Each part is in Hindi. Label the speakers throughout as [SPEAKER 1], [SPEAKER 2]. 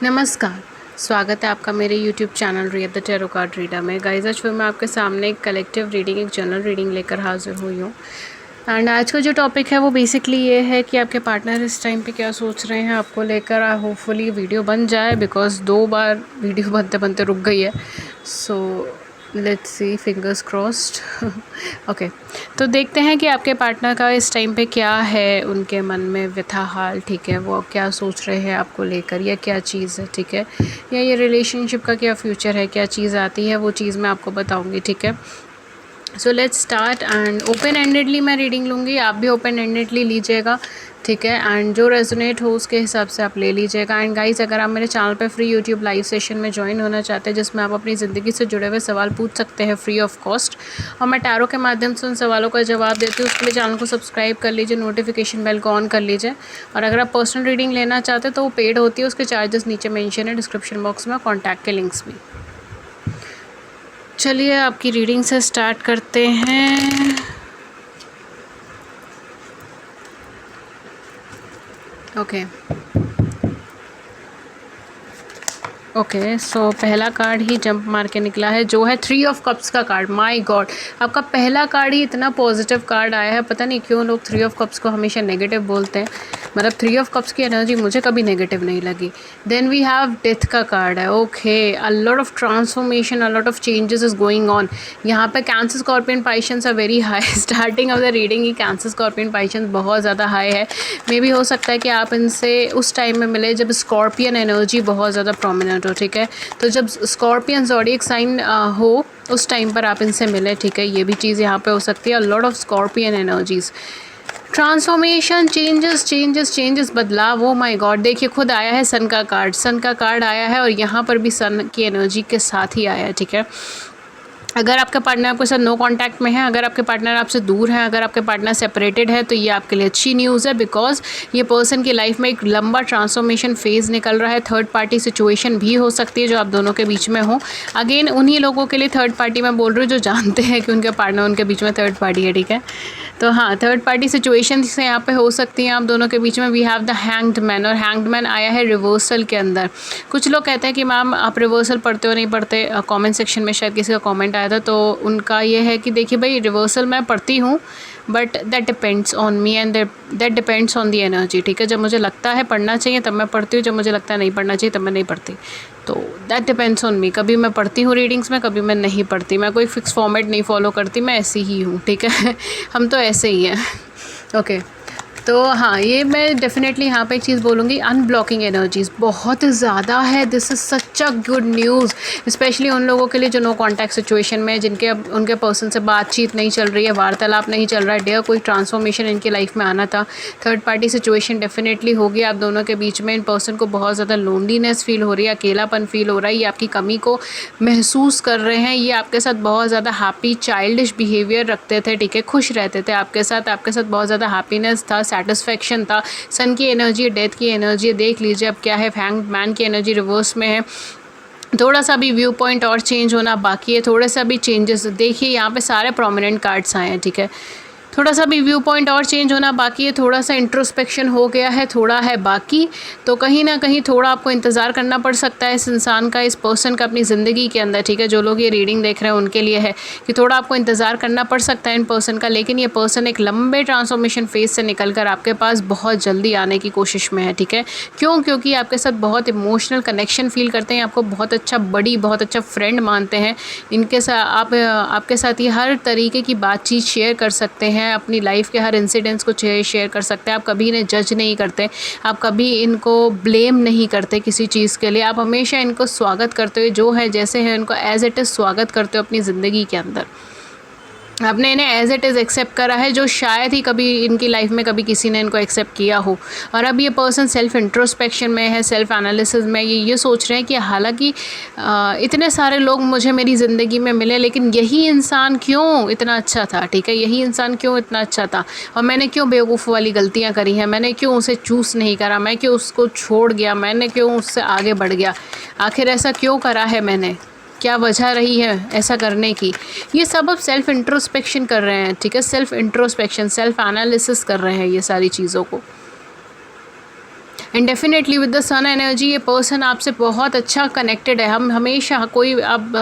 [SPEAKER 1] नमस्कार, स्वागत है आपका मेरे YouTube channel read the tarot card reader में। गाइस, आज फिर मैं आपके सामने एक कलेक्टिव रीडिंग, एक जनरल रीडिंग लेकर हाजिर हुई हूँ। एंड आज का जो टॉपिक है वो बेसिकली ये है कि आपके पार्टनर इस टाइम पे क्या सोच रहे हैं आपको लेकर। होपफुली वीडियो बन जाए, बिकॉज 2 बार वीडियो बनते बनते रुक गई है। So let's see, fingers crossed. Okay, तो देखते हैं कि आपके पार्टनर का इस टाइम पे क्या है उनके मन में व्यथा हाल, ठीक है। वो क्या सोच रहे हैं आपको लेकर, या क्या चीज़ है, ठीक है, या ये रिलेशनशिप का क्या फ्यूचर है, क्या चीज़ आती है, वो चीज़ मैं आपको बताऊंगी, ठीक है। So let's start. And open endedly मैं रीडिंग लूँगी, आप भी ओपन एंडेडली लीजिएगा, ठीक है। एंड जो रेजोनेट हो उसके हिसाब से आप ले लीजिएगा। एंड गाइस, अगर आप मेरे चैनल पे फ्री यूट्यूब लाइव सेशन में ज्वाइन होना चाहते हैं जिसमें आप अपनी ज़िंदगी से जुड़े हुए सवाल पूछ सकते हैं फ्री ऑफ कॉस्ट, और मैं टैरो के माध्यम से उन सवालों का जवाब देती हूँ, उसके लिए चैनल को सब्सक्राइब कर लीजिए, नोटिफिकेशन बेल को ऑन कर लीजिए। और अगर आप पर्सनल रीडिंग लेना चाहते हैं तो वो पेड होती है, उसके चार्जेस नीचे मेंशन है डिस्क्रिप्शन बॉक्स में, कॉन्टैक्ट के लिंक्स भी। चलिए आपकी रीडिंग से स्टार्ट करते हैं। ओके, सो पहला कार्ड ही जंप मार के निकला है, जो है 3 ऑफ कप्स का कार्ड। माय गॉड, आपका पहला कार्ड ही इतना पॉजिटिव कार्ड आया है। पता नहीं क्यों लोग 3 ऑफ कप्स को हमेशा नेगेटिव बोलते हैं। मतलब 3 ऑफ कप्स की एनर्जी मुझे कभी नेगेटिव नहीं लगी। देन वी हैव डेथ का कार्ड है। Okay, a lot of transformation, a lot of changes is going on. यहाँ पे Cancer, Scorpion, Pisceans are very high. Starting off the reading ही कैंसर, स्कॉर्पियन, पाइशंस बहुत ज़्यादा हाई है। मे बी हो सकता है कि आप इनसे उस टाइम में मिले जब स्कॉर्पियन एनर्जी बहुत ज़्यादा प्रोमिनेंट हो, ठीक है। तो जब स्कॉर्पियन ज़ोडिएक साइन हो उस टाइम पर आप इनसे मिले, ठीक है। ये भी चीज़ यहाँ पे हो सकती है। Lot of Scorpion energies, transformation, changes changes changes, बदलाव। ओ माय गॉड, देखिए खुद आया है सन का कार्ड। सन का कार्ड आया है और यहाँ पर भी सन की एनर्जी के साथ ही आया है, ठीक है। अगर आपका पार्टनर आपके साथ नो कांटेक्ट में है, अगर आपके पार्टनर आपसे दूर है, अगर आपके पार्टनर सेपरेटेड है, तो ये आपके लिए अच्छी न्यूज़ है, बिकॉज ये पर्सन की लाइफ में एक लंबा ट्रांसफॉर्मेशन फेज़ निकल रहा है। थर्ड पार्टी सिचुएशन भी हो सकती है जो आप दोनों के बीच में हो। अगेन उन्हीं लोगों के लिए थर्ड पार्टी मैं बोल रही हूँ जो जानते हैं कि उनके पार्टनर उनके बीच में थर्ड पार्टी है, ठीक है। तो हाँ, थर्ड पार्टी सिचुएशन से यहाँ पे हो सकती हैं आप दोनों के बीच में। We have the hanged man, और हैंग्ड मैन आया है रिवर्सल के अंदर। कुछ लोग कहते हैं कि मैम आप रिवर्सल पढ़ते हो नहीं पढ़ते, कमेंट सेक्शन में शायद किसी का कमेंट आया था, तो उनका ये है कि देखिए भाई, रिवर्सल मैं पढ़ती हूँ, but that depends on me and that depends on the energy, ठीक है। जब मुझे लगता है पढ़ना चाहिए तब मैं पढ़ती हूँ, जब मुझे लगता है नहीं पढ़ना चाहिए तब मैं नहीं पढ़ती। तो दैट डिपेंड्स ऑन मी। कभी मैं पढ़ती हूँ रीडिंग्स में, कभी मैं नहीं पढ़ती। मैं कोई फिक्स फॉर्मेट नहीं फॉलो करती, मैं ऐसी ही हूँ, ठीक है। हम तो ऐसे ही हैं। ओके, तो हाँ, ये मैं डेफिनेटली यहाँ पे एक चीज़ बोलूँगी, अनब्लॉकिंग एनर्जीज़ बहुत ज़्यादा है। This is such a good news, specially उन लोगों के लिए जो नो कांटेक्ट सिचुएशन में, जिनके अब उनके पर्सन से बातचीत नहीं चल रही है, वार्तालाप नहीं चल रहा है, डेयर कोई ट्रांसफॉर्मेशन इनकी लाइफ में आना था। थर्ड पार्टी सिचुएशन डेफिनेटली होगी आप दोनों के बीच में। इन पर्सन को बहुत ज़्यादा लोनलीनेस फील हो रही है, अकेलापन फील हो रहा है, ये आपकी कमी को महसूस कर रहे हैं। ये आपके साथ बहुत ज़्यादा हैप्पी चाइल्डिश बिहेवियर रखते थे, ठीक है, खुश रहते थे आपके साथ बहुत ज़्यादा हैप्पीनेस था, सेटिस्फेक्शन था। सन की एनर्जी, डेथ की एनर्जी, देख लीजिए अब क्या है। हैंग्ड मैन की एनर्जी रिवर्स में है। थोड़ा सा भी व्यू पॉइंट और चेंज होना बाकी है, थोड़े सा भी चेंजेस। देखिए यहाँ पे सारे प्रोमिनेंट कार्ड्स आए हैं, ठीक है। थोड़ा सा भी व्यू पॉइंट और चेंज होना बाकी है, थोड़ा सा इंट्रोस्पेक्शन हो गया है, थोड़ा है बाकी। तो कहीं ना कहीं थोड़ा आपको इंतज़ार करना पड़ सकता है इस इंसान का, इस पर्सन का अपनी ज़िंदगी के अंदर, ठीक है। जो लोग ये रीडिंग देख रहे हैं उनके लिए है कि थोड़ा आपको इंतज़ार करना पड़ सकता है इन पर्सन का, लेकिन ये पर्सन एक लंबे ट्रांसफॉर्मेशन फेज से निकल कर आपके पास बहुत जल्दी आने की कोशिश में है, ठीक है। क्यों? क्योंकि आपके साथ बहुत इमोशनल कनेक्शन फील करते हैं, आपको बहुत अच्छा बड़ी, बहुत अच्छा फ्रेंड मानते हैं। इनके साथ आपके साथ ये हर तरीके की बातचीत शेयर कर सकते हैं, अपनी लाइफ के हर इंसिडेंट्स को शेयर कर सकते हैं। आप कभी इन्हें जज नहीं करते, आप कभी इनको ब्लेम नहीं करते किसी चीज़ के लिए। आप हमेशा इनको स्वागत करते हुए, जो है जैसे है उनको एज इट इज़ स्वागत करते हो अपनी ज़िंदगी के अंदर। आपने इन्हें एज इट इज़ एक्सेप्ट करा है, जो शायद ही कभी इनकी लाइफ में कभी किसी ने इनको एक्सेप्ट किया हो। और अब ये पर्सन सेल्फ इंट्रोस्पेक्शन में है, सेल्फ एनालिसिस में। ये सोच रहे हैं कि हालांकि इतने सारे लोग मुझे मेरी ज़िंदगी में मिले, लेकिन यही इंसान क्यों इतना अच्छा था, ठीक है। यही इंसान क्यों इतना अच्छा था, और मैंने क्यों बेवकूफ़ वाली गलतियाँ करी हैं, मैंने क्यों उसे चूज़ नहीं करा, मैं क्यों उसको छोड़ गया, मैंने क्यों उससे आगे बढ़ गया, आखिर ऐसा क्यों करा है मैंने, क्या वजह रही है ऐसा करने की। ये सब अब सेल्फ इंट्रोस्पेक्शन कर रहे हैं, ठीक है। सेल्फ इंट्रोस्पेक्शन, सेल्फ एनालिसिस कर रहे हैं ये सारी चीज़ों को। And definitely with the sun energy ये पर्सन आपसे बहुत अच्छा कनेक्टेड है। हम हमेशा कोई आप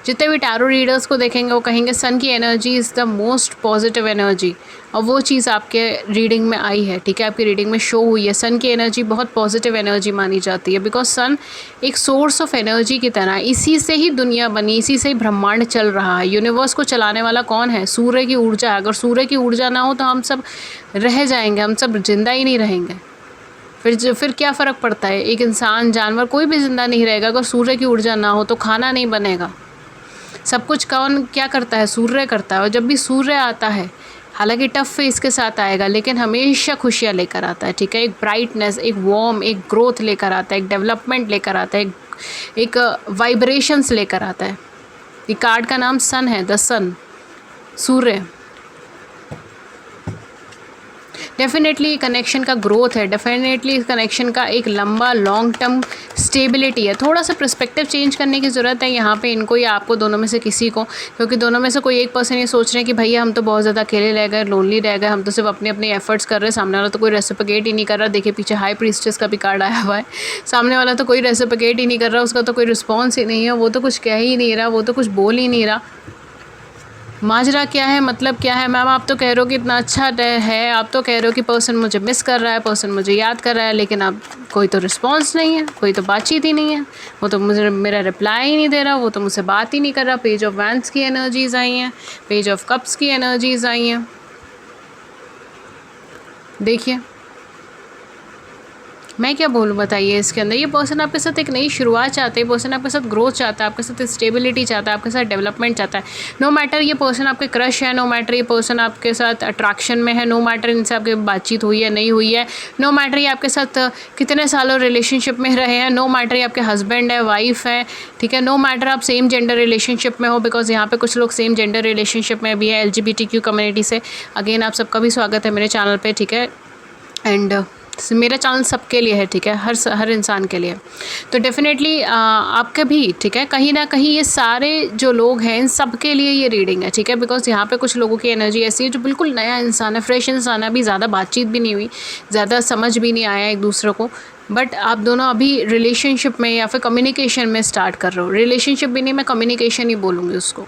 [SPEAKER 1] जितने भी टैरो रीडर्स को देखेंगे वो कहेंगे सन की energy is the most positive energy, और वो चीज़ आपके रीडिंग में आई है, ठीक है, आपकी रीडिंग में शो हुई है। सन की एनर्जी बहुत पॉजिटिव एनर्जी मानी जाती है, बिकॉज सन एक सोर्स ऑफ एनर्जी की तरह है। इसी से ही दुनिया बनी, इसी से ही ब्रह्मांड चल रहा है। यूनिवर्स को चलाने वाला कौन है? सूर्य की ऊर्जा है। अगर सूर्य की ऊर्जा ना हो तो हम सब रह जाएंगे, हम सब जिंदा ही नहीं रहेंगे। फिर क्या फ़र्क पड़ता है? एक इंसान, जानवर, कोई भी ज़िंदा नहीं रहेगा अगर सूर्य की ऊर्जा ना हो, तो खाना नहीं बनेगा। सब कुछ कौन क्या करता है? सूर्य करता है। और जब भी सूर्य आता है, हालांकि टफ फेस के साथ आएगा, लेकिन हमेशा खुशियाँ लेकर आता है, ठीक है, एक ब्राइटनेस, एक वार्म, एक ग्रोथ लेकर आता है, एक डेवलपमेंट लेकर आता है, एक वाइब्रेशंस लेकर आता है। ये कार्ड का नाम सन है, द सन, सूर्य। डेफिनेटली कनेक्शन का ग्रोथ है, डेफिनेटली कनेक्शन का एक लंबा लॉन्ग टर्म स्टेबिलिटी है। थोड़ा सा पर्सपेक्टिव चेंज करने की ज़रूरत है यहाँ पे इनको या आपको, दोनों में से किसी को, क्योंकि दोनों में से कोई एक पर्सन ये सोच रहे हैं कि भैया हम तो बहुत ज़्यादा अकेले रह गए, लोनली रह गए, हम तो सिर्फ अपने अपने एफर्ट्स कर रहे हैं, सामने वाला तो कोई रेसिप्रोकेट ही नहीं कर रहा। देखिए पीछे हाई प्रीस्टेस का भी कार्ड आया हुआ है, सामने वाला तो कोई रेसिप्रोकेट ही नहीं कर रहा, उसका तो कोई रिस्पॉन्स ही नहीं है, वो तो कुछ कह ही नहीं रहा, वो तो कुछ बोल ही नहीं रहा। माजरा क्या है, मतलब क्या है? मैम आप तो कह रहे हो कि इतना अच्छा है, आप तो कह रहे हो कि पर्सन मुझे मिस कर रहा है, पर्सन मुझे याद कर रहा है, लेकिन अब कोई तो रिस्पांस नहीं है, कोई तो बातचीत ही नहीं है, वो तो मुझे मेरा रिप्लाई ही नहीं दे रहा, वो तो मुझसे बात ही नहीं कर रहा। पेज ऑफ वैंड्स की एनर्जीज़ आई हैं, पेज ऑफ कप्स की एनर्जीज़ आई हैं। देखिए मैं क्या बोलूँ, बताइए। इसके अंदर ये पर्सन आपके साथ एक नई शुरुआत चाहते हैं, पर्सन आपके साथ ग्रोथ चाहता है, आपके साथ स्टेबिलिटी चाहता है, आपके साथ डेवलपमेंट चाहता है। नो मैटर ये पर्सन आपके क्रश है, नो मैटर ये पर्सन आपके साथ अट्रैक्शन में है, नो मैटर इनसे आपकी बातचीत हुई है नहीं हुई है, नो मैटर ये आपके साथ कितने सालों रिलेशनशिप में रहे हैं, नो मैटर ये आपके हस्बैंड है, वाइफ है, ठीक है, नो मैटर आप सेम जेंडर रिलेशनशिप में हो, बिकॉज यहाँ पे कुछ लोग सेम जेंडर रिलेशनशिप में भी है, LGBTQ कम्युनिटी से। अगेन आप सबका भी स्वागत है मेरे चैनल पे, ठीक है। एंड मेरा चैनल सबके लिए है, ठीक है, हर इंसान के लिए। तो डेफिनेटली आपके भी, ठीक है, कहीं ना कहीं ये सारे जो लोग हैं इन सब के लिए ये रीडिंग है, ठीक है, बिकॉज यहाँ पे कुछ लोगों की एनर्जी ऐसी है जो बिल्कुल नया इंसान है, फ्रेश इंसान है, अभी ज़्यादा बातचीत भी नहीं हुई, ज़्यादा समझ भी नहीं आया एक दूसरे को, बट आप दोनों अभी रिलेशनशिप में या फिर कम्युनिकेशन में स्टार्ट कर रहे हो। रिलेशनशिप भी नहीं, मैं कम्युनिकेशन ही बोलूँगी उसको।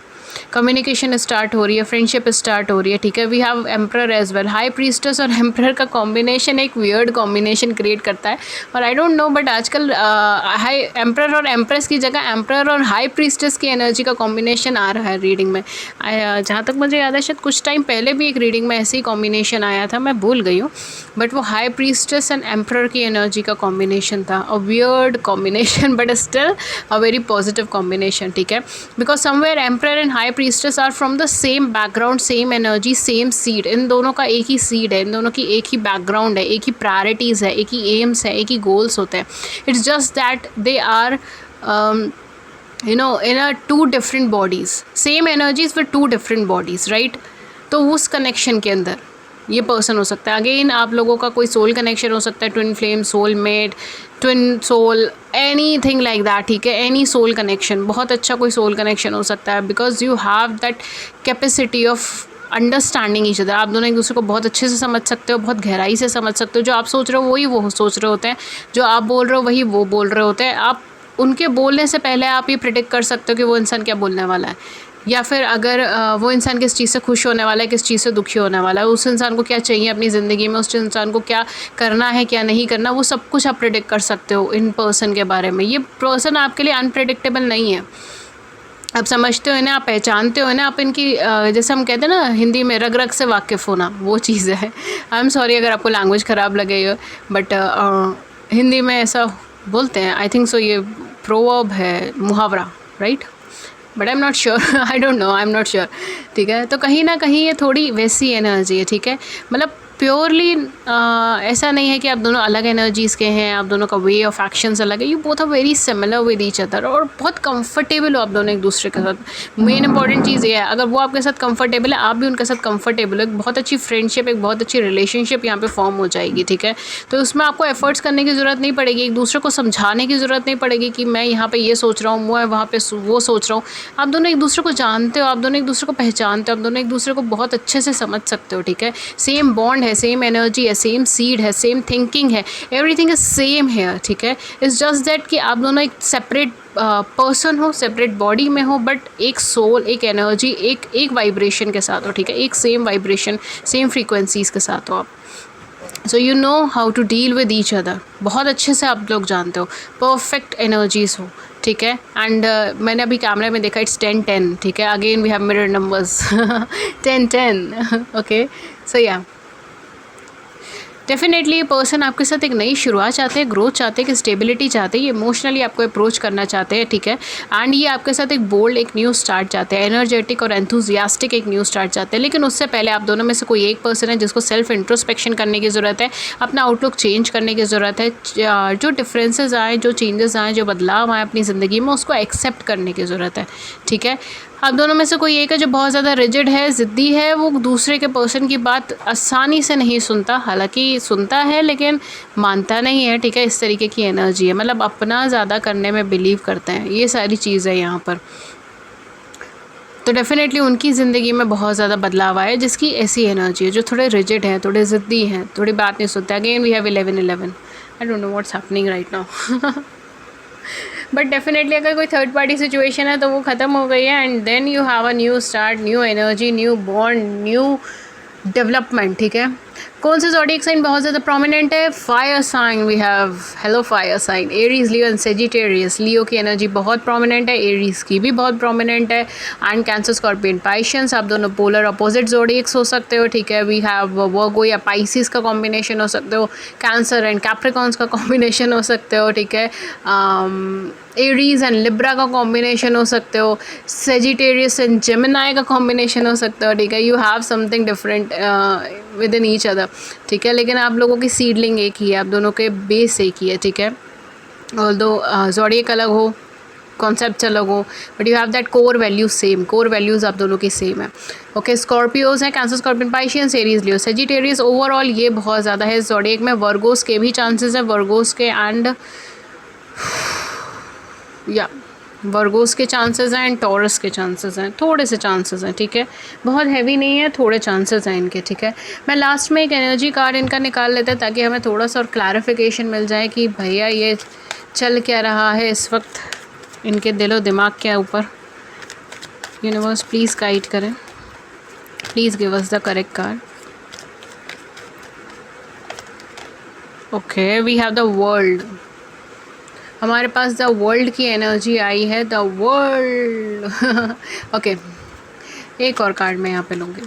[SPEAKER 1] कम्युनिकेशन स्टार्ट हो रही है, फ्रेंडशिप स्टार्ट हो रही है, ठीक है। We have emperor as well. High priestess और एम्परर का कॉम्बिनेशन एक वियर्ड कॉम्बिनेशन क्रिएट करता है, और आई डोंट नो बट आजकल हाई एम्परर और एम्प्रेस की जगह एम्परर और हाई प्रीस्टेस की एनर्जी का कॉम्बिनेशन आ रहा है रीडिंग में। जहाँ तक मुझे याद है शायद कुछ टाइम पहले भी एक रीडिंग में ऐसे ही कॉम्बिनेशन आया था, मैं भूल गई हूँ, बट वो हाई प्रीस्टेस एंड एम्परर की एनर्जी का कॉम्बिनेशन था। A weird combination but still a very positive combination, ठीक है, because somewhere emperor and high priestess are from the same background, same energy, same seed. इन दोनों का एक ही सीड है, इन दोनों की एक ही बैकग्राउंड है, एक ही प्रायोरिटीज़ है, एक ही एम्स है, एक ही गोल्स होते हैं। It's just that they are you know in a two different bodies, same energies with two different bodies, right? तो उस कनेक्शन के अंदर ये पर्सन हो सकता है। अगेन आप लोगों का कोई सोल कनेक्शन हो सकता है, twin flame, soul mate, twin soul, anything like that, ठीक है, एनी सोल कनेक्शन, बहुत अच्छा कोई सोल कनेक्शन हो सकता है, because you have that capacity of understanding each other. आप दोनों एक दूसरे को बहुत अच्छे से समझ सकते हो, बहुत गहराई से समझ सकते हो। जो आप सोच रहे हो वही वो सोच रहे होते हैं, जो आप बोल रहे हो वही वो बोल रहे होते हैं। आप उनके बोलने से पहले आप ये प्रिडिक्ट कर सकते हो कि वो इंसान क्या बोलने वाला है, या फिर अगर वो इंसान किस चीज़ से खुश होने वाला है, किस चीज़ से दुखी होने वाला है, उस इंसान को क्या चाहिए अपनी ज़िंदगी में, उस इंसान को क्या करना है क्या नहीं करना, वो सब कुछ आप प्रिडिक्ट कर सकते हो इन पर्सन के बारे में। ये पर्सन आपके लिए अनप्रेडिक्टेबल नहीं है। आप समझते हो ना, आप पहचानते हो ना, आप इनकी जैसे हम कहते हैं ना हिंदी में रग रग से वाकिफ़ होना, वो चीज़ है। आई एम सॉरी अगर आपको लैंग्वेज ख़राब लगे, बट हिंदी में ऐसा बोलते हैं, आई थिंक सो, ये प्रोवर्ब है, मुहावरा, right, but I am not sure, I don't no, I am not sure, ठीक है। तो कहीं ना कहीं ये थोड़ी वैसी एनर्जी है, ठीक है, मतलब प्योरली ऐसा नहीं है कि आप दोनों अलग एनर्जीज़ के हैं, आप दोनों का वे ऑफ एक्शंस अलग है, you both are very similar with each other, और बहुत कंफर्टेबल हो आप दोनों एक दूसरे के साथ। मेन इंपॉर्टेंट चीज़ ये है, अगर वो आपके साथ कंफर्टेबल है, आप भी उनके साथ कंफर्टेबल हो, एक बहुत अच्छी फ्रेंडशिप, एक बहुत अच्छी रिलेशनशिप यहाँ पे फॉर्म हो जाएगी, ठीक है। तो उसमें आपको एफर्ट्स करने की ज़रूरत नहीं पड़ेगी, एक दूसरे को समझाने की ज़रूरत नहीं पड़ेगी कि मैं यहाँ पे ये सोच रहा हूँ, मैं वहाँ पे वो सोच रहा हूँ। आप दोनों एक दूसरे को जानते हो, आप दोनों एक दूसरे को पहचानते हो, आप दोनों एक दूसरे को बहुत अच्छे से समझ सकते हो, ठीक है। सेम बॉन्ड है, सेम एनर्जी है, सेम सीड है, सेम थिंकिंग है, एवरीथिंग इज सेम है, ठीक है। इट्स जस्ट दैट कि आप दोनों एक सेपरेट पर्सन हो, सेपरेट बॉडी में हो, बट एक सोल, एक एनर्जी, एक वाइब्रेशन के साथ हो, ठीक है, एक सेम वाइब्रेशन, सेम फ्रीक्वेंसीज के साथ हो आप। So you know how to deal with each other, बहुत अच्छे से आप लोग जानते हो, परफेक्ट एनर्जीज हो, ठीक है। एंड मैंने अभी कैमरे में देखा, इट्स 10-10, ठीक है। Again we have mirror numbers 10-10 okay. So yeah definitely ये पर्सन आपके साथ एक नई शुरुआत चाहते हैं, ग्रोथ चाहते हैं, कि स्टेबिलिटी चाहते हैं, ये इमोशनली आपको अप्रोच करना चाहते हैं, ठीक है। एंड ये आपके साथ एक बोल्ड, एक न्यू स्टार्ट चाहते हैं, एनर्जेटिक और एंथुजियास्टिक एक न्यू स्टार्ट चाहते हैं। लेकिन उससे पहले आप दोनों में से कोई एक पर्सन है जिसको सेल्फ इंट्रोस्पेक्शन करने की ज़रूरत है, अपना आउटलुक चेंज करने की ज़रूरत है, जो डिफरेंसेस आए, जो चेंजेस आए, जो बदलाव आए अपनी ज़िंदगी में, उसको एक्सेप्ट करने की ज़रूरत है, ठीक है। आप दोनों में से कोई एक है जो बहुत ज़्यादा रिजिड है, ज़िद्दी है, वो दूसरे के पर्सन की बात आसानी से नहीं सुनता, हालांकि सुनता है लेकिन मानता नहीं है, ठीक है। इस तरीके की एनर्जी है, मतलब अपना ज़्यादा करने में बिलीव करते हैं, ये सारी चीज़ है यहाँ पर। तो डेफिनेटली उनकी ज़िंदगी में बहुत ज़्यादा बदलाव आया, जिसकी ऐसी एनर्जी है, जो थोड़े रिजिड हैं, थोड़े ज़िद्दी हैं, थोड़ी बात नहीं सुनते। Again we have 11-11, I don't know what's happening right now but definitely अगर कोई थर्ड पार्टी सिचुएशन है तो वो ख़त्म हो गई है, and then you have a new start, new energy, new bond, new development, ठीक है। कौन सा ज़ोडिएक साइन बहुत ज़्यादा प्रोमिनेंट है? Fire sign we have, hello fire sign, Aries, Leo and Sagittarius. Leo की एनर्जी बहुत प्रोमिनेंट है, एरीज की भी बहुत प्रोमिनेंट है, एंड कैंसर, स्कॉर्पियन, पाइशियंस। आप दोनों पोलर अपोजिट ज़ोडिएक्स हो सकते हो, ठीक है। वी हैव वर्गो या पाइसिस का कॉम्बिनेशन हो सकते हो, कैंसर एंड कैप्रिकॉन्स का कॉम्बिनेशन हो सकते हो, ठीक है। एरीज एंड लिब्रा का कॉम्बिनेशन हो सकते हो, सेजिटेरियस एंड जेमिनाई का कॉम्बिनेशन हो सकता है, ठीक है। You have something different with in each other, ठीक है। लेकिन आप लोगों की सीडलिंग एक ही है, आप दोनों के बेस एक ही है, ठीक है। ऑल्दो ज़ोडिएक अलग हो, कॉन्सेप्ट अलग हो, but you have that core values same, core values आप दोनों की सेम है, ओके। स्कॉर्पियोज हैं, कैंसर, स्कॉर्पियन, पाइशियंस, एरीज, लियो, सेजिटेरियस। ओवरऑल ये बहुत ज़्यादा है ज़ोडिएक में। वर्गोस के भी चांसेस हैं, वर्गोस के एंड या वर्गोस के चांसेस हैं एंड टॉरस के चांसेस हैं, थोड़े से चांसेस हैं, ठीक है। बहुत हैवी नहीं है, थोड़े चांसेस हैं इनके, ठीक है। मैं लास्ट में एक एनर्जी कार्ड इनका निकाल लेता है ताकि हमें थोड़ा सा और क्लैरिफिकेशन मिल जाए कि भैया ये चल क्या रहा है इस वक्त इनके दिलो दिमाग के ऊपर। यूनिवर्स प्लीज़ गाइड करें, please give us the correct card. Okay, we have the world, हमारे पास द वर्ल्ड की एनर्जी आई है, द वर्ल्ड ओके। एक और कार्ड मैं यहाँ पे लूँगी।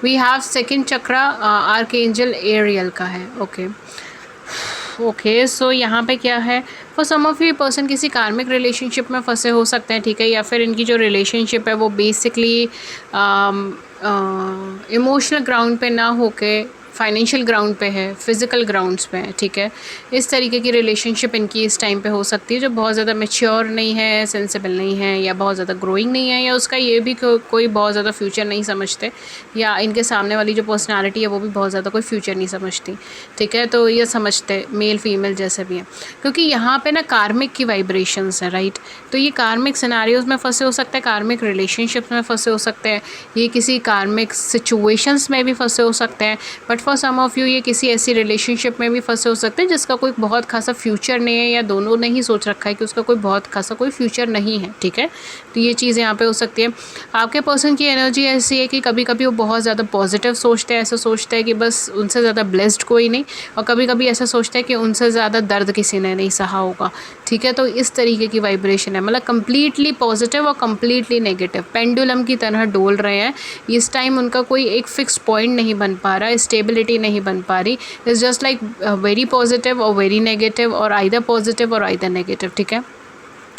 [SPEAKER 1] We have second chakra, archangel Ariel का है, ओके ओके। सो यहाँ पे क्या है, for some of you person किसी कार्मिक रिलेशनशिप में फंसे हो सकते हैं, ठीक है। या फिर इनकी जो रिलेशनशिप है वो बेसिकली इमोशनल ग्राउंड पे ना होके फाइनेंशियल ग्राउंड पे है, फिज़िकल ग्राउंड्स पे है, ठीक है। इस तरीके की रिलेशनशिप इनकी इस टाइम पे हो सकती है, जो बहुत ज़्यादा मैच्योर नहीं है, सेंसिबल नहीं है, या बहुत ज़्यादा ग्रोइंग नहीं है, या उसका ये भी कोई बहुत ज़्यादा फ्यूचर नहीं समझते, या इनके सामने वाली जो पर्सनालिटी है वो भी बहुत ज़्यादा कोई फ्यूचर नहीं समझती, ठीक है। तो ये समझते मेल फीमेल जैसे भी हैं, क्योंकि यहाँ पे ना कार्मिक की वाइब्रेशंस है, राइट। तो ये कार्मिक सिनेरियोज में फंसे हो सकते हैं, कार्मिक रिलेशनशिप्स में फंसे हो सकते हैं, ये किसी कार्मिक सिचुएशंस में भी फंसे हो सकते हैं, but for some of you ये किसी ऐसी रिलेशनशिप में भी फंसे हो सकते हैं जिसका कोई बहुत खासा फ्यूचर नहीं है, या दोनों ने ही सोच रखा है कि उसका कोई बहुत खासा कोई फ्यूचर नहीं है, ठीक है। तो ये चीज़ यहाँ पे हो सकती है। आपके पर्सन की एनर्जी ऐसी है कि कभी कभी वो बहुत ज़्यादा पॉजिटिव सोचते हैं, ऐसा सोचते हैं कि बस उनसे ज़्यादा ब्लेस्ड कोई नहीं, और कभी कभी ऐसा सोचते हैं कि उनसे ज़्यादा दर्द किसी ने नहीं सहा होगा, ठीक है। तो इस तरीके की वाइब्रेशन है, मतलब कम्प्लीटली पॉजिटिव और कम्प्लीटली नेगेटिव, पेंडुलम की तरह डोल रहे हैं। इस टाइम उनका कोई एक फिक्स पॉइंट नहीं बन पा रहा, स्टेबिलिटी नहीं बन पा रही, it's just like very positive और वेरी नेगेटिव, और आइदर पॉजिटिव और आइदर नेगेटिव, ठीक है।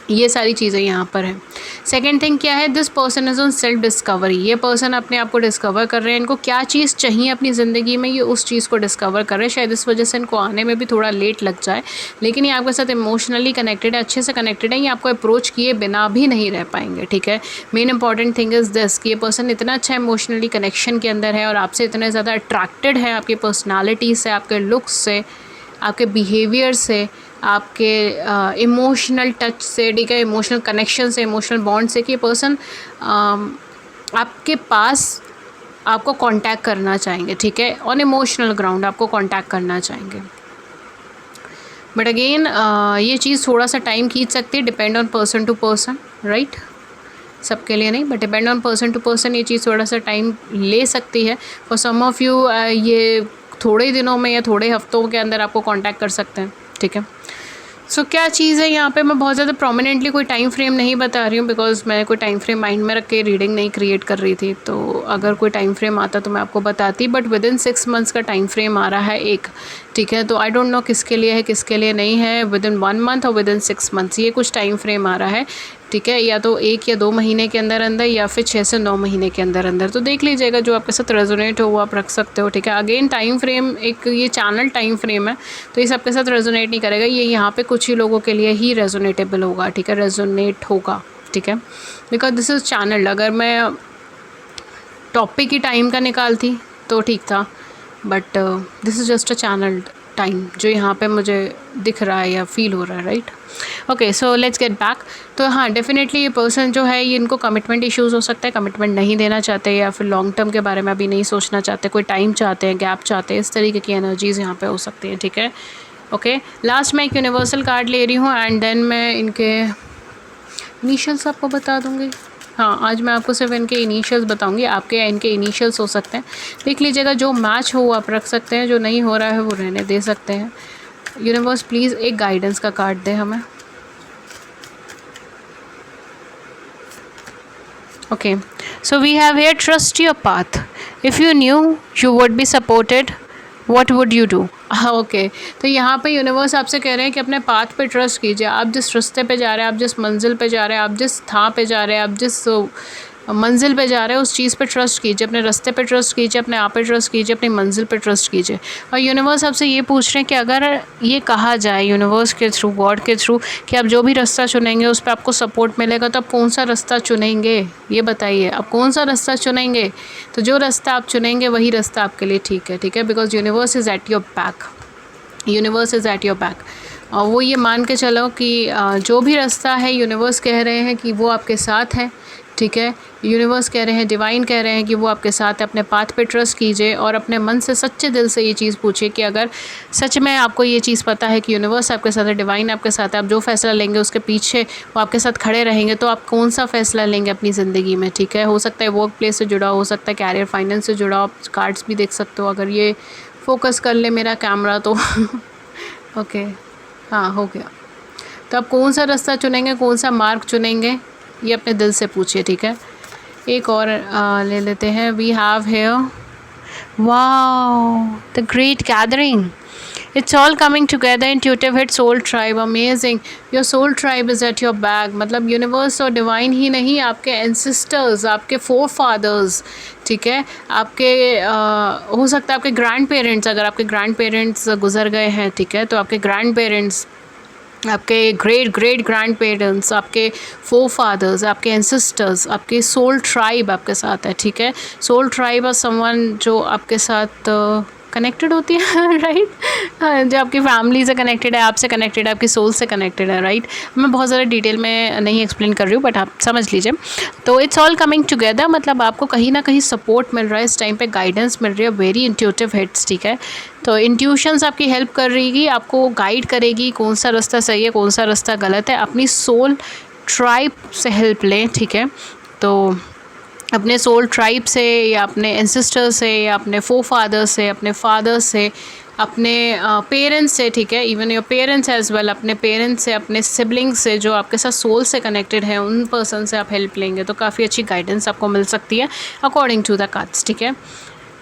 [SPEAKER 1] ये सारी चीज़ें यहाँ पर हैं। सेकेंड थिंग क्या है, this person is on self discovery, ये पर्सन अपने आप को डिस्कवर कर रहे हैं, इनको क्या चीज़ चाहिए अपनी ज़िंदगी में, ये उस चीज़ को डिस्कवर कर रहे हैं। शायद इस वजह से इनको आने में भी थोड़ा लेट लग जाए, लेकिन ये आपके साथ इमोशनली कनेक्टेड है, अच्छे से कनेक्टेड है, ये आपको अप्रोच किए बिना भी नहीं रह पाएंगे, ठीक है। Main important thing is this कि ये पर्सन इतना अच्छा इमोशनली कनेक्शन के अंदर है, और आपसे इतने ज़्यादा अट्रैक्टेड है, आपकी पर्सनैलिटी से, आपके लुक्स से, आपके बिहेवियर से, आपके इमोशनल टच से, ठीक है, इमोशनल कनेक्शन से, इमोशनल बॉन्ड से, कि ये पर्सन आपके पास आपको कांटेक्ट करना चाहेंगे, ठीक है, ऑन इमोशनल ग्राउंड आपको कांटेक्ट करना चाहेंगे। बट अगेन ये चीज़ थोड़ा सा टाइम खींच सकती है, depend on person to person, right, सबके लिए नहीं, but depend on person to person ये चीज़ थोड़ा सा टाइम ले सकती है। फॉर सम ऑफ़ यू ये थोड़े ही दिनों में या थोड़े हफ्तों के अंदर आपको कांटेक्ट कर सकते हैं, ठीक है। सो क्या चीज़ है यहाँ पे, मैं बहुत ज़्यादा प्रोमिनेंटली कोई टाइम फ्रेम नहीं बता रही हूँ, बिकॉज मैं कोई टाइम फ्रेम माइंड में रख के रीडिंग नहीं क्रिएट कर रही थी। तो अगर कोई टाइम फ्रेम आता तो मैं आपको बताती, बट विद इन 6 मंथ्स का टाइम फ्रेम आ रहा है एक, ठीक है। तो आई डोंट नो किसके लिए है किसके लिए नहीं है, विद इन 1 मंथ और विद इन 6 मंथ्स ये कुछ टाइम फ्रेम आ रहा है, ठीक है, या तो 1 या 2 महीने के अंदर अंदर, या फिर 6 से 9 महीने के अंदर अंदर। तो देख लीजिएगा जो आपके साथ रेजोनेट हो वो आप रख सकते हो, ठीक है। अगेन टाइम फ्रेम एक ये चैनल टाइम फ्रेम है, तो ये सबके साथ रेजोनेट नहीं करेगा, ये यहाँ पे कुछ ही लोगों के लिए ही रेजोनेटेबल होगा, ठीक है, रेजोनेट होगा, ठीक है, बिकॉज दिस इज़ चैनल। अगर मैं टॉपिक ही टाइम का निकालती तो ठीक था, but this is just a channel time जो यहाँ पे मुझे दिख रहा है या फील हो रहा है, right. Okay, so let's get back. तो हाँ, डेफिनेटली ये पर्सन जो है ये इनको कमिटमेंट इश्यूज़ हो सकता है, कमिटमेंट नहीं देना चाहते, या फिर लॉन्ग टर्म के बारे में अभी नहीं सोचना चाहते, कोई टाइम चाहते हैं, गैप चाहते हैं, इस तरीके की एनर्जीज़ यहाँ पे हो सकती हैं, ठीक है। ओके, लास्ट मैं एक यूनिवर्सल कार्ड ले रही हूँ एंड देन मैं इनके इनिशियल्स आपको बता दूँगी। हाँ, आज मैं आपको सिर्फ इनके इनिशियल्स बताऊंगी, आपके या इनके इनिशियल्स हो सकते हैं, देख लीजिएगा, जो मैच हो वो आप रख सकते हैं, जो नहीं हो रहा है वो रहने दे सकते हैं। यूनिवर्स प्लीज़ एक गाइडेंस का कार्ड दे हमें। Okay, so we have here trust your path, if you knew you would be supported what would you do. Okay, तो यहाँ पे यूनिवर्स आपसे कह रहे हैं कि अपने पाथ पे ट्रस्ट कीजिए, आप जिस रास्ते पे जा रहे हैं, आप जिस मंजिल पे जा रहे हैं, आप जिस था पे जा रहे हैं, आप जिस मंजिल पे जा रहे हैं, उस चीज़ पे ट्रस्ट कीजिए, अपने रास्ते पे ट्रस्ट कीजिए, अपने आप पे ट्रस्ट कीजिए, अपनी मंजिल पे ट्रस्ट कीजिए। और यूनिवर्स आपसे ये पूछ रहे हैं कि अगर ये कहा जाए यूनिवर्स के थ्रू, गॉड के थ्रू, कि आप जो भी रास्ता चुनेंगे उस पर आपको सपोर्ट मिलेगा, तो आप कौन सा रास्ता चुनेंगे, ये बताइए, आप कौन सा रास्ता चुनेंगे। तो जो रास्ता आप चुनेंगे वही रास्ता आपके लिए ठीक है, ठीक है, because universe is at your back, universe is at your back. और वो ये मान के चलो कि जो भी रास्ता है यूनिवर्स कह रहे हैं कि वो आपके साथ है, ठीक है। यूनिवर्स कह रहे हैं, डिवाइन कह रहे हैं कि वो आपके साथ है। अपने पाथ पे ट्रस्ट कीजिए और अपने मन से, सच्चे दिल से ये चीज़ पूछिए कि अगर सच में आपको ये चीज़ पता है कि यूनिवर्स आपके साथ है, डिवाइन आपके साथ है, आप जो फैसला लेंगे उसके पीछे वो आपके साथ खड़े रहेंगे, तो आप कौन सा फैसला लेंगे अपनी ज़िंदगी में, ठीक है। हो सकता है वर्क प्लेस से जुड़ा, हो सकता है कैरियर फाइनेंस से जुड़ा, आप कार्ड्स भी देख सकते हो, अगर ये फोकस कर ले मेरा कैमरा तो ओके, हाँ हो गया। तो आप कौन सा रास्ता चुनेंगे, कौन सा मार्ग चुनेंगे, ये अपने दिल से पूछिए, ठीक है। एक और ले लेते हैं। We have here, wow, the great gathering, it's all coming together, intuitive hit, soul tribe, amazing, your soul tribe is at your back. मतलब यूनिवर्स और डिवाइन ही नहीं, आपके एंसेस्टर्स, आपके फोर फादर्स, ठीक है, आपके हो सकता है आपके ग्रैंड पेरेंट्स, अगर आपके ग्रैंड पेरेंट्स गुजर गए हैं, ठीक है, तो आपके ग्रैंड पेरेंट्स, आपके ग्रेट ग्रेट ग्रैंड पेरेंट्स, आपके फोर फादर्स, आपके एंसेस्टर्स, आपके सोल ट्राइब आपके साथ है, ठीक है। सोल ट्राइब और समवन जो आपके साथ कनेक्टेड होती है राइट, जो आपकी फैमिली से कनेक्टेड है, आपसे कनेक्टेड है, आपकी सोल से कनेक्टेड है, राइट। मैं बहुत ज़्यादा डिटेल में नहीं एक्सप्लेन कर रही हूँ, बट आप समझ लीजिए। तो इट्स ऑल कमिंग टुगेदर, मतलब आपको कहीं ना कहीं सपोर्ट मिल रहा है इस टाइम पे, गाइडेंस मिल रही है, वेरी इंट्यूटिव हिट्स, ठीक है। तो इंट्यूशंस आपकी हेल्प कर रही, आपको गाइड करेगी कौन सा रास्ता सही है, कौन सा रास्ता गलत है। अपनी सोल ट्राइब से हेल्प लें, ठीक है। तो अपने सोल ट्राइब से, या अपने एंसेस्टर से, या अपने फोर फादर से, अपने फादर से, अपने पेरेंट्स से, ठीक है, even your parents as well, अपने पेरेंट्स से, अपने सिबलिंग्स से, जो आपके साथ सोल से कनेक्टेड है, उन पर्सन से आप हेल्प लेंगे तो काफ़ी अच्छी गाइडेंस आपको मिल सकती है अकॉर्डिंग टू द कार्ड्स, ठीक है।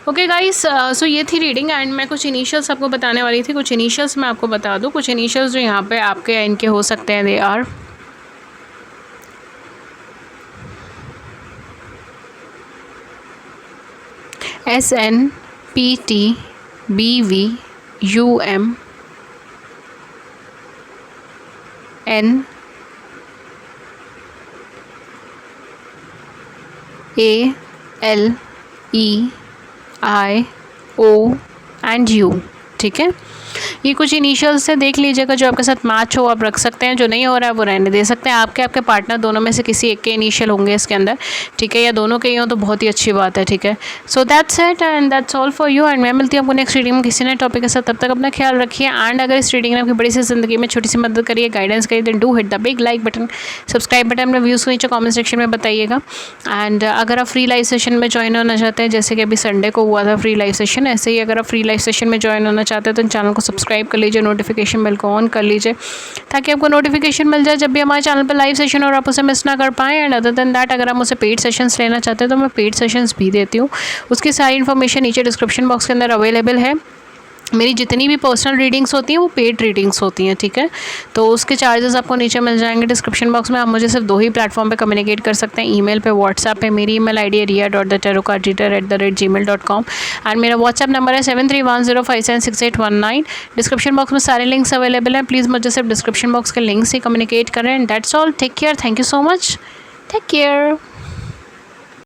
[SPEAKER 1] ओके गाइस, सो ये थी रीडिंग एंड मैं कुछ इनिशियल्स आपको बताने वाली थी। कुछ इनिशियल्स मैं आपको बता दूँ, कुछ इनिशियल्स जो यहाँ पे आपके या इनके हो सकते हैं, they are SN PT BV UM N ALEIO and U, ठीक है। ये कुछ इनिशियल्स से देख लीजिएगा, जो आपके साथ मैच हो आप रख सकते हैं, जो नहीं हो रहा है वो रहने दे सकते हैं। आपके पार्टनर दोनों में से किसी एक के इनिशियल होंगे इसके अंदर, ठीक है, या दोनों के ही हों तो बहुत ही अच्छी बात है, ठीक है। So that's it and that's all for you, and मैं मिलती हूँ आपको नेक्स्ट रीडिंग में किसी नए टॉपिक के साथ। तब तक अपना ख्याल रखिए, एंड अगर इस रीडिंग ने आपकी बड़ी सी ज़िंदगी में छोटी सी मदद करिए, गाइडेंस करिए, then do hit the big like button, subscribe button, अपने व्यूज़ को नीचे कॉमेंट सेक्शन में बताइएगा। एंड अगर आप फ्री लाइव सेशन में ज्वाइन होना चाहते हैं, जैसे कि अभी संडे को हुआ था फ्री लाइव सेशन, ऐसे ही अगर आप फ्री लाइव सेशन में ज्वाइन होना चाहते हैं तो चैनल को सब्सक्राइब कर लीजिए, नोटिफिकेशन बेल को ऑन कर लीजिए, ताकि आपको नोटिफिकेशन मिल जाए जब भी हमारे चैनल पर लाइव सेशन और आप उसे मिस ना कर पाएँ। एंड अदर देन दैट, अगर आप मुझसे पेड सेशंस लेना चाहते हैं तो मैं पेड सेशंस भी देती हूँ, उसकी सारी इन्फॉर्मेशन नीचे डिस्क्रिप्शन बॉक्स के अंदर अवेलेबल है। मेरी जितनी भी पर्सनल रीडिंग्स होती हैं वो पेड रीडिंग्स होती हैं, ठीक है, तो उसके चार्जेस आपको नीचे मिल जाएंगे डिस्क्रिप्शन बॉक्स में। आप मुझे सिर्फ 2 ही प्लेटफॉर्म पे कम्युनिकेट कर सकते हैं, ईमेल पे, व्हाट्सएप पे। मेरी ईमेल आईडी है ria.thetarotcardreader@gmail.com एंड मेरा व्हाट्सएप नंबर है 7310576819। डिस्क्रिप्शन बॉक्स में सारे लिंक्स अवेलेबल हैं, प्लीज़ मुझे सिर्फ डिस्क्रिप्शन बॉक्स के लिंक से कम्युनिकेट करें। And that's all, take care, thank you so much, take care.